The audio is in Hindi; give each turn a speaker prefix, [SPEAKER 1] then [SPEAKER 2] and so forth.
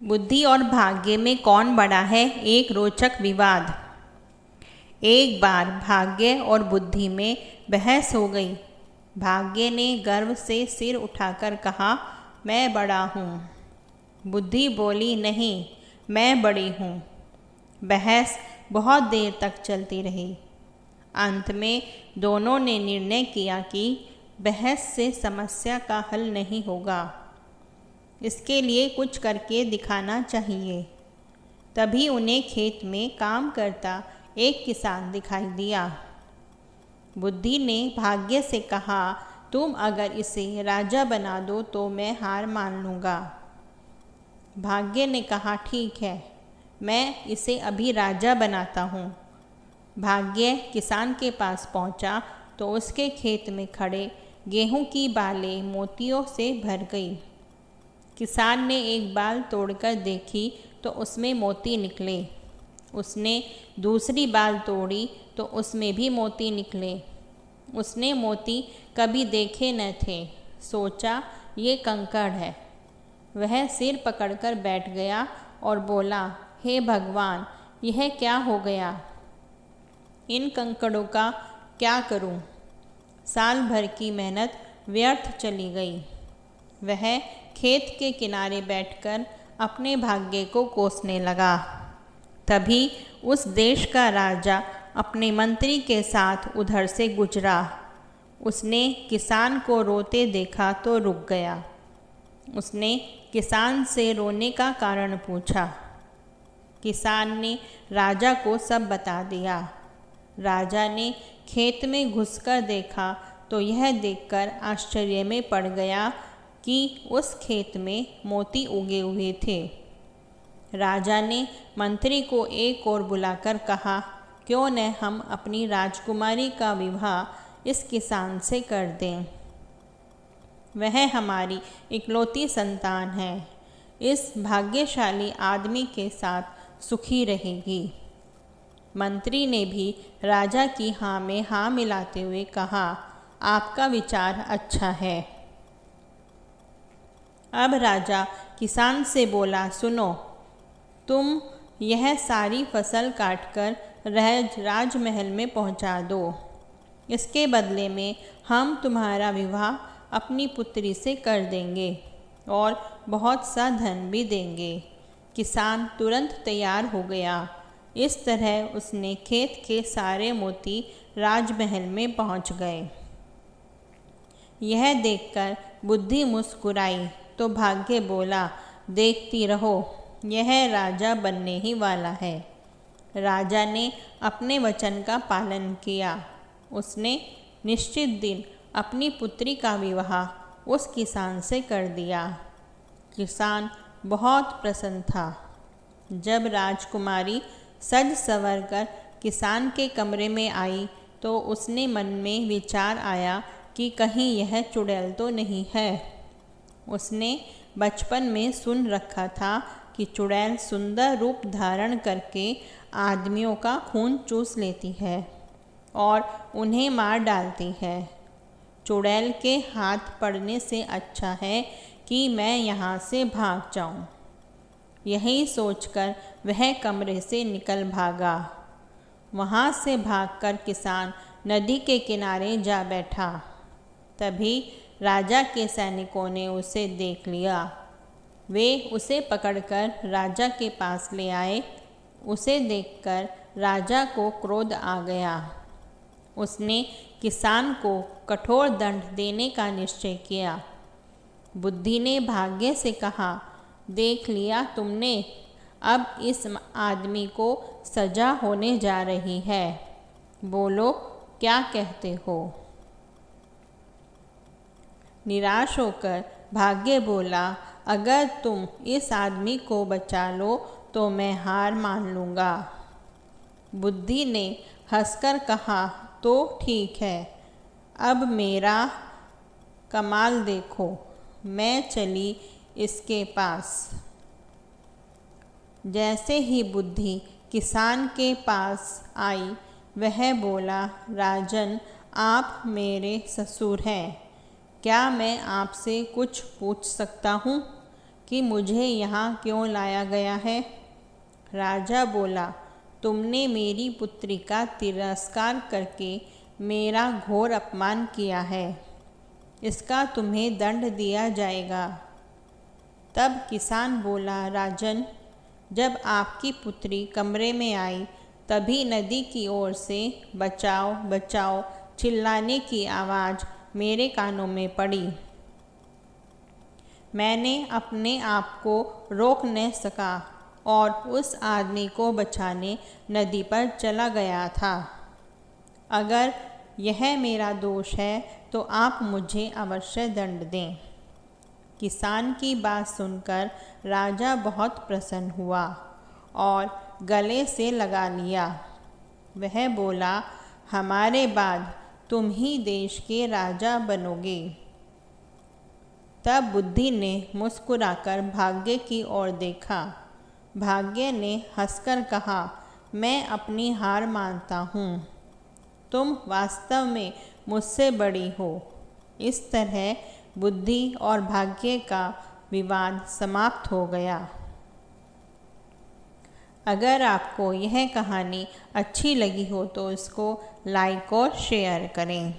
[SPEAKER 1] बुद्धि और भाग्य में कौन बड़ा है? एक रोचक विवाद। एक बार भाग्य और बुद्धि में बहस हो गई। भाग्य ने गर्व से सिर उठाकर कहा, मैं बड़ा हूँ। बुद्धि बोली, नहीं, मैं बड़ी हूँ। बहस बहुत देर तक चलती रही। अंत में दोनों ने निर्णय किया कि बहस से समस्या का हल नहीं होगा, इसके लिए कुछ करके दिखाना चाहिए। तभी उन्हें खेत में काम करता एक किसान दिखाई दिया। बुद्धि ने भाग्य से कहा, तुम अगर इसे राजा बना दो तो मैं हार मान लूँगा। भाग्य ने कहा, ठीक है, मैं इसे अभी राजा बनाता हूँ। भाग्य किसान के पास पहुँचा तो उसके खेत में खड़े गेहूं की बालें मोतियों से भर गई। किसान ने एक बाल तोड़कर देखी तो उसमें मोती निकले। उसने दूसरी बाल तोड़ी तो उसमें भी मोती निकले। उसने मोती कभी देखे न थे। सोचा, ये कंकड़ है। वह सिर पकड़कर बैठ गया और बोला, हे भगवान, यह क्या हो गया? इन कंकड़ों का क्या करूं? साल भर की मेहनत व्यर्थ चली गई। वह खेत के किनारे बैठकर अपने भाग्य को कोसने लगा। तभी उस देश का राजा अपने मंत्री के साथ उधर से गुजरा। उसने किसान को रोते देखा तो रुक गया। उसने किसान से रोने का कारण पूछा। किसान ने राजा को सब बता दिया। राजा ने खेत में घुसकर देखा तो यह देखकर आश्चर्य में पड़ गया कि उस खेत में मोती उगे हुए थे। राजा ने मंत्री को एक ओर बुलाकर कहा, क्यों न हम अपनी राजकुमारी का विवाह इस किसान से कर दें। वह हमारी इकलौती संतान है। इस भाग्यशाली आदमी के साथ सुखी रहेगी। मंत्री ने भी राजा की हाँ में हाँ मिलाते हुए कहा, आपका विचार अच्छा है। अब राजा किसान से बोला, सुनो, तुम यह सारी फसल काटकर राजमहल में पहुंचा दो। इसके बदले में हम तुम्हारा विवाह अपनी पुत्री से कर देंगे और बहुत सा धन भी देंगे। किसान तुरंत तैयार हो गया। इस तरह उसने खेत के सारे मोती राजमहल में पहुंच गए। यह देखकर बुद्धि मुस्कुराई तो भाग्य बोला, देखती रहो, यह राजा बनने ही वाला है। राजा ने अपने वचन का पालन किया। उसने निश्चित दिन अपनी पुत्री का विवाह उस किसान से कर दिया। किसान बहुत प्रसन्न था। जब राजकुमारी सज संवर कर किसान के कमरे में आई तो उसने मन में विचार आया कि कहीं यह चुड़ैल तो नहीं है। उसने बचपन में सुन रखा था कि चुड़ैल सुंदर रूप धारण करके आदमियों का खून चूस लेती है और उन्हें मार डालती है। चुड़ैल के हाथ पड़ने से अच्छा है कि मैं यहाँ से भाग जाऊँ। यही सोचकर वह कमरे से निकल भागा। वहाँ से भागकर किसान नदी के किनारे जा बैठा। तभी राजा के सैनिकों ने उसे देख लिया। वे उसे पकड़कर राजा के पास ले आए। उसे देखकर राजा को क्रोध आ गया। उसने किसान को कठोर दंड देने का निश्चय किया। बुद्धि ने भाग्य से कहा, देख लिया तुमने, अब इस आदमी को सजा होने जा रही है। बोलो, क्या कहते हो? निराश होकर भाग्य बोला, अगर तुम इस आदमी को बचा लो तो मैं हार मान लूँगा। बुद्धि ने हंसकर कहा, तो ठीक है, अब मेरा कमाल देखो। मैं चली इसके पास। जैसे ही बुद्धि किसान के पास आई, वह बोला, राजन, आप मेरे ससुर हैं। क्या मैं आपसे कुछ पूछ सकता हूँ? कि मुझे यहाँ क्यों लाया गया है। राजा बोला, तुमने मेरी पुत्री का तिरस्कार करके मेरा घोर अपमान किया है, इसका तुम्हें दंड दिया जाएगा। तब किसान बोला, राजन, जब आपकी पुत्री कमरे में आई तभी नदी की ओर से बचाओ बचाओ चिल्लाने की आवाज़ मेरे कानों में पड़ी। मैंने अपने आप को रोक न सका और उस आदमी को बचाने नदी पर चला गया था। अगर यह मेरा दोष है तो आप मुझे अवश्य दंड दें। किसान की बात सुनकर राजा बहुत प्रसन्न हुआ और गले से लगा लिया। वह बोला, हमारे बाद तुम ही देश के राजा बनोगे। तब बुद्धि ने मुस्कुराकर भाग्य की ओर देखा। भाग्य ने हंसकर कहा, मैं अपनी हार मानता हूँ, तुम वास्तव में मुझसे बड़ी हो। इस तरह बुद्धि और भाग्य का विवाद समाप्त हो गया। अगर आपको यह कहानी अच्छी लगी हो तो इसको लाइक और शेयर करें।